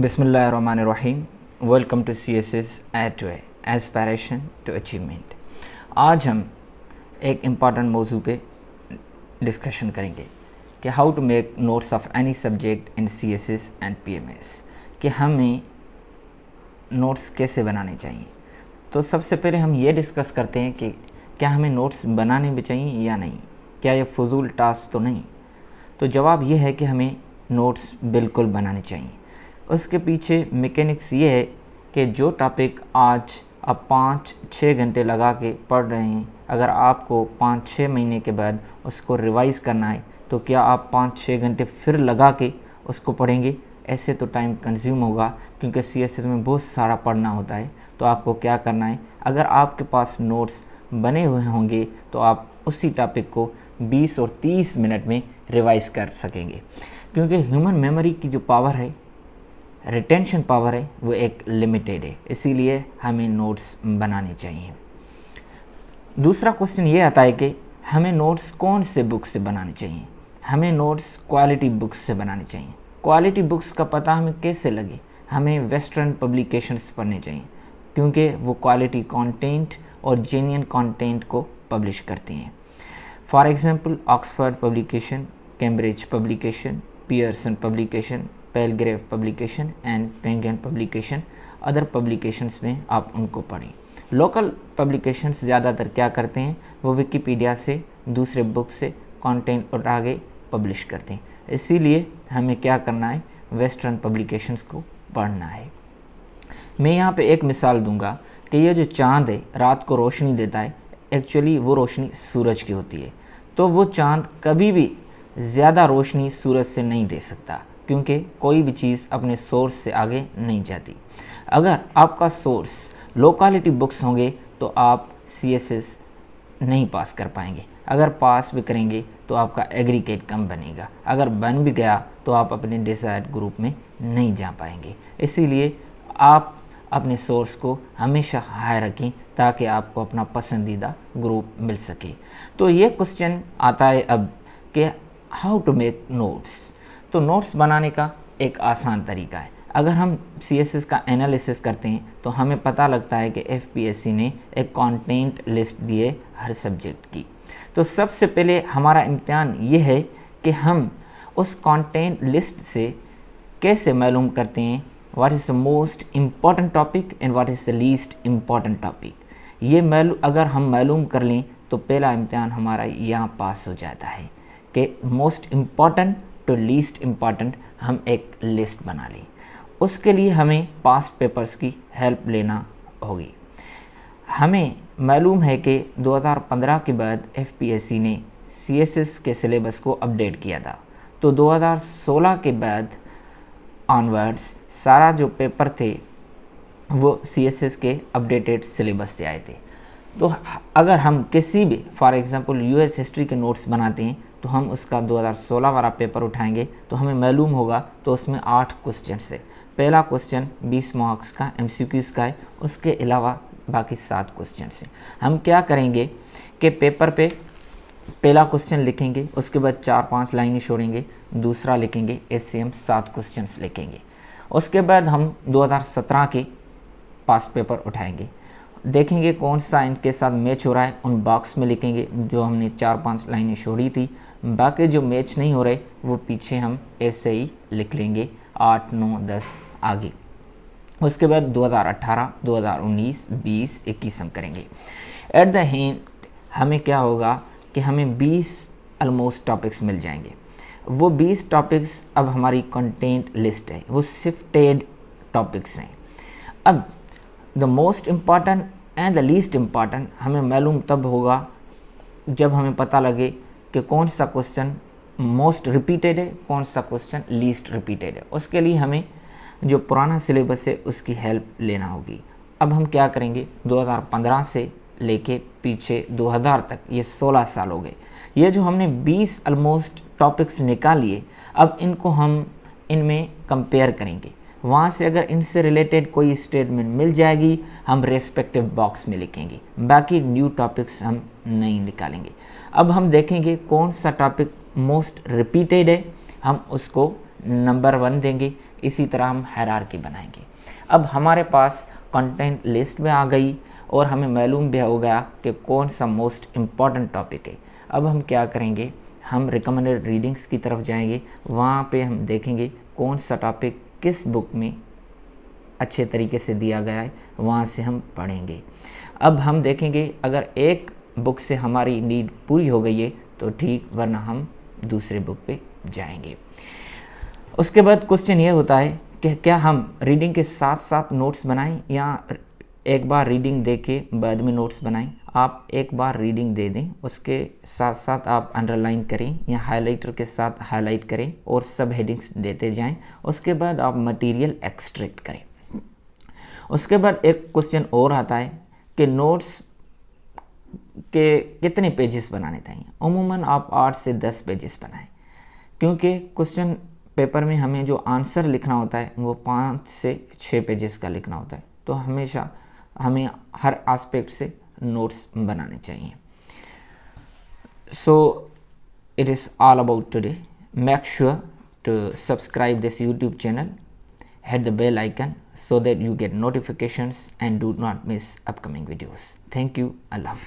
बिस्मिल्लाहिर्रहमानिर्रहीम। Welcome to CSS at way aspiration to achievement. आज हम एक इम्पॉर्टेंट मौजू पे डिस्कशन करेंगे कि how to make notes of any subject in CSS and PMS, कि हमें नोट्स कैसे बनाने चाहिए। तो सबसे पहले हम ये डिस्कस करते हैं कि क्या हमें नोट्स बनाने भी चाहिए या नहीं, क्या ये फजूल टास्क तो नहीं। तो जवाब ये है कि हमें नोट्स बिल्कुल बनाने चाहिए। उसके पीछे मैकेनिक्स ये है कि जो टॉपिक आज आप 5-6 घंटे लगा के पढ़ रहे हैं, अगर आपको 5-6 महीने के बाद उसको रिवाइज़ करना है तो क्या आप 5-6 घंटे फिर लगा के उसको पढ़ेंगे? ऐसे तो टाइम कंज्यूम होगा, क्योंकि CSS में बहुत सारा पढ़ना होता है। तो आपको क्या करना है, अगर आपके पास नोट्स बने हुए होंगे तो आप उसी टॉपिक को 20 और 30 मिनट में रिवाइज़ कर सकेंगे, क्योंकि ह्यूमन मेमोरी की जो पावर है, रिटेंशन पावर है, वो एक लिमिटेड है। इसीलिए हमें नोट्स बनाने चाहिए। दूसरा क्वेश्चन ये आता है कि हमें नोट्स कौन से बुक से बनाने चाहिए। हमें नोट्स क्वालिटी बुक्स से बनाने चाहिए। क्वालिटी बुक्स का पता हमें कैसे लगे? हमें वेस्टर्न पब्लिकेशंस पढ़ने चाहिए, क्योंकि वो क्वालिटी कंटेंट और जेन्युइन कंटेंट को पब्लिश करती हैं। For example Oxford publication, Cambridge publication, Pearson publication, Palgrave publication and Penguin publication. Other publications में आप उनको पढ़ें। लोकल पब्लिकेशंस ज़्यादातर क्या करते हैं, वो विकिपीडिया से, दूसरे बुक से कंटेंट उठा के पब्लिश करते हैं। इसीलिए हमें क्या करना है, वेस्टर्न पब्लिकेशंस को पढ़ना है। मैं यहाँ पे एक मिसाल दूंगा कि ये जो चाँद है रात को रोशनी देता है, एक्चुअली वो रोशनी सूरज की होती है। तो वो चाँद कभी भी ज़्यादा रोशनी सूरज से नहीं दे सकता, क्योंकि कोई भी चीज़ अपने सोर्स से आगे नहीं जाती। अगर आपका सोर्स लो क्वालिटी बुक्स होंगे तो आप CSS नहीं पास कर पाएंगे। अगर पास भी करेंगे तो आपका एग्रीगेट कम बनेगा। अगर बन भी गया तो आप अपने डिज़ायर्ड ग्रुप में नहीं जा पाएंगे। इसीलिए आप अपने सोर्स को हमेशा हाई रखें, ताकि आपको अपना पसंदीदा ग्रुप मिल सके। तो ये क्वेश्चन आता है अब कि हाउ टू मेक नोट्स। तो नोट्स बनाने का एक आसान तरीका है। अगर हम CSS का एनालिसिस करते हैं तो हमें पता लगता है कि FPSC ने एक कंटेंट लिस्ट दी है हर सब्जेक्ट की। तो सबसे पहले हमारा इम्तिहान ये है कि हम उस कंटेंट लिस्ट से कैसे मालूम करते हैं what is the most important topic and what is the least important topic. ये अगर हम मालूम कर लें तो पहला इम्तिहान हमारा यहाँ पास हो जाता है कि मोस्ट इम्पॉर्टेंट तो लीस्ट इम्पॉर्टेंट हम एक लिस्ट बना लें। उसके लिए हमें पास्ट पेपर्स की हेल्प लेना होगी। हमें मालूम है कि 2015 के बाद FPSC ने CSS के सिलेबस को अपडेट किया था। तो 2016 के बाद ऑनवर्ड्स सारा जो पेपर थे वो CSS के अपडेटेड सिलेबस से आए थे। तो अगर हम किसी भी फॉर एग्ज़ाम्पल US हिस्ट्री के नोट्स बनाते हैं तो हम उसका 2016 वाला पेपर उठाएंगे तो हमें मालूम होगा तो उसमें 8 क्वेश्चन है। पहला क्वेश्चन 20 मार्क्स का MCQs का है, उसके अलावा बाकी 7 क्वेश्चन हैं। हम क्या करेंगे कि पेपर पे पहला क्वेश्चन लिखेंगे, उसके बाद 4-5 लाइनें छोड़ेंगे, दूसरा लिखेंगे, ऐसे हम 7 क्वेश्चन लिखेंगे। उसके बाद हम 2017 के पास्ट पेपर उठाएंगे, देखेंगे कौन सा इनके साथ मैच हो रहा है, उन बॉक्स में लिखेंगे जो हमने 4-5 लाइनें छोड़ी थी। बाकी जो मैच नहीं हो रहे वो पीछे हम ऐसे ही लिख लेंगे 8, 9, 10 आगे। उसके बाद 2018, 2019, 20, 21 हम करेंगे। एट द एंड हमें क्या होगा कि हमें 20 ऑलमोस्ट टॉपिक्स मिल जाएंगे। वो 20 टॉपिक्स अब हमारी कंटेंट लिस्ट है, वो सिफ्टेड टॉपिक्स हैं। अब the most important and the least important हमें मालूम तब होगा जब हमें पता लगे कि कौन सा क्वेश्चन मोस्ट रिपीटेड है, कौन सा क्वेश्चन लीस्ट रिपीटेड है। उसके लिए हमें जो पुराना सिलेबस है उसकी हेल्प लेना होगी। अब हम क्या करेंगे, 2015 से लेके पीछे 2000 तक, ये 16 साल हो गए। ये जो हमने 20 ऑलमोस्ट टॉपिक्स निकाल लिए, अब इनको हम इनमें कंपेयर करेंगे। वहाँ से अगर इनसे रिलेटेड कोई स्टेटमेंट मिल जाएगी हम रेस्पेक्टिव बॉक्स में लिखेंगे, बाकी न्यू टॉपिक्स हम नहीं निकालेंगे। अब हम देखेंगे कौन सा टॉपिक मोस्ट रिपीटेड है, हम उसको नंबर 1 देंगे। इसी तरह हम हायरार्की बनाएंगे। अब हमारे पास कंटेंट लिस्ट में आ गई और हमें मालूम भी हो गया कि कौन सा मोस्ट इम्पॉर्टेंट टॉपिक है। अब हम क्या करेंगे, हम रिकमेंडेड रीडिंग्स की तरफ जाएंगे, वहाँ पे हम देखेंगे कौन सा टॉपिक किस बुक में अच्छे तरीके से दिया गया है, वहाँ से हम पढ़ेंगे। अब हम देखेंगे अगर एक बुक से हमारी नीड पूरी हो गई है तो ठीक, वरना हम दूसरे बुक पे जाएंगे। उसके बाद क्वेश्चन ये होता है कि क्या हम रीडिंग के साथ साथ नोट्स बनाएं या एक बार रीडिंग दे के बाद में नोट्स बनाएं। आप एक बार रीडिंग दे दें, उसके साथ साथ आप अंडरलाइन करें या हाइलाइटर के साथ हाईलाइट करें और सब हेडिंग्स देते जाएं। उसके बाद आप मटेरियल एक्सट्रैक्ट करें। उसके बाद एक क्वेश्चन और आता है कि नोट्स के कितने पेजेस बनाने चाहिए। अमूमन आप 8 से 10 पेजेस बनाएं, क्योंकि क्वेश्चन पेपर में हमें जो आंसर लिखना होता है वो 5 से 6 पेजेस का लिखना होता है, तो हमेशा हमें हर एस्पेक्ट से नोट्स बनाने चाहिए। So it is all about today. Make sure to subscribe this YouTube channel, hit the bell icon so that you get notifications and do not miss upcoming videos. Thank you. Allah Hafiz.